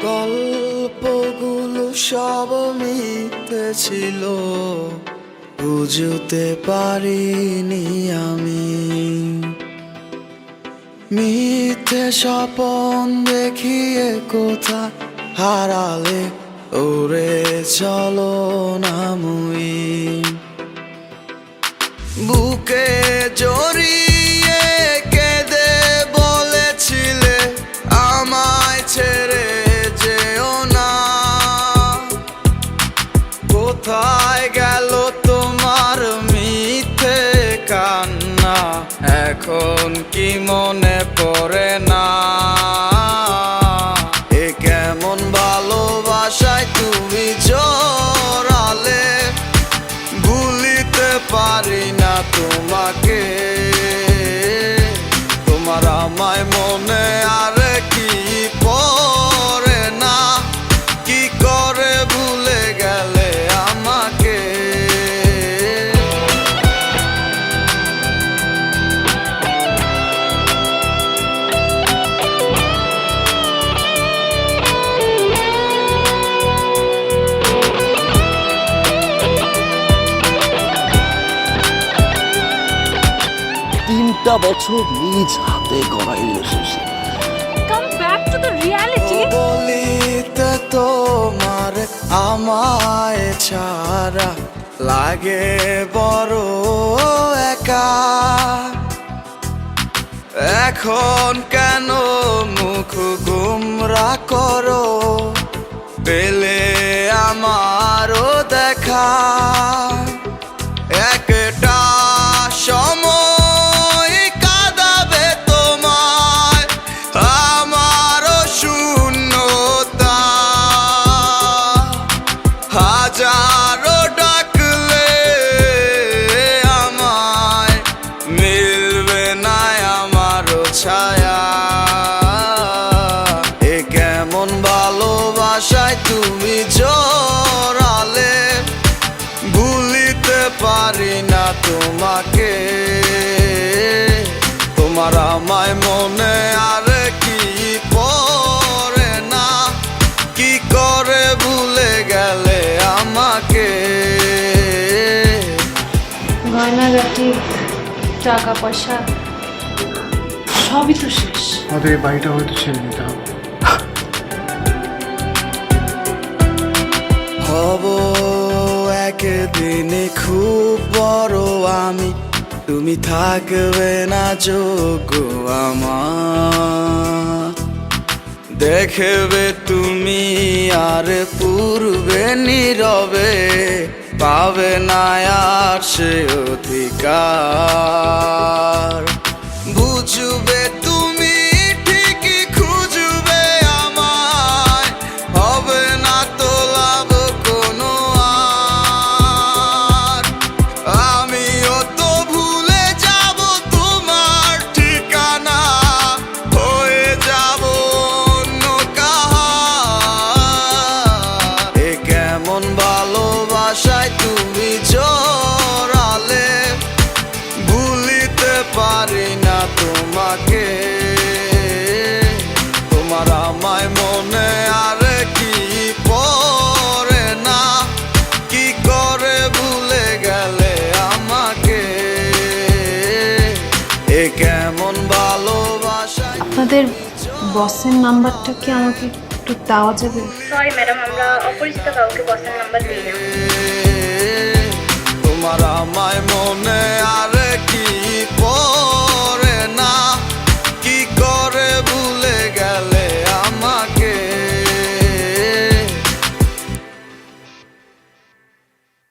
গল্পগুলো সব মিথ্যে ছিল, বুঝতে পারিনি আমি। মিথ্যে স্বপন দেখিয়ে কোথা হারালে ওরে চলো না মুই। বুকে জড়িয়ে কেঁদে বলেছিলে আমায় ছেড়ে যেও না। কোথায় গেল তোমার মিথ্যে কান্না, এখন কি মনে পড়ে না? এ কেমন ভালোবাসায় তুমি জড়ালে, ভুলিতে পারি না তোমাকে। তোমার আমায় মনে আর কি পড়ে না, কি করে ভুলে গেলে আমাকে। তিনটা বছর নিজ হাতে গড়া relationship. Come back to the reality. বলিতে তোমার আমায় ছাড়া লাগে বড় একা। এখন কেন মুখ গুমরা করো, পেলে আমারও দেখা। একটা সময় কাঁদাবে তোমায় আমারও শূন্যতা। হাজারো ডাকলে আমায় মিলবে না আমারও ছায়া। এ কেমন ভালোবাসায় তুমি জড়ালে, ভুলিতে পারি না তোমাকে। তোমার আমায় মনে আর কি পড়ে না, কি করে ভুলে গেলে আমাকে। গয়নাগাটি, টাকা পয়সা সবই তো শেষ। আমাদের এই বাড়িটা হয়তো ছেড়ে দিতে হবে। হব একদিনে খুব বড় আমি, তুমি থাকবে না যোগ্য আমার। দেখবে তুমি আর পূর্বে নীরবে, পাবে না আর সে অধিকার। বুঝবে তুমি ঠিকই খুঁজবে আমায়, হবে না তো লাভ কোনো আর। আমিও তো ভুলে যাব তোমার ঠিকানা, হয়ে যাব অন্য কাহার। এ কেমন ভালোবাসায় তুমি জড়ালে, ভুলিতে পারি না তোমাকে। তোমার আমায় মনে আর কি পড়ে না, কি করে ভুলে গেলে আমাকে। এ কেমন ভালোবাসায়। আপনাদের বসের নাম্বারটা কি আমাকে একটু দেওয়া যাবে? সরি ম্যাডাম, আমরা অপরিচিত কাউকে বসের নাম্বার দিই না। তোমার আমায় মনে আর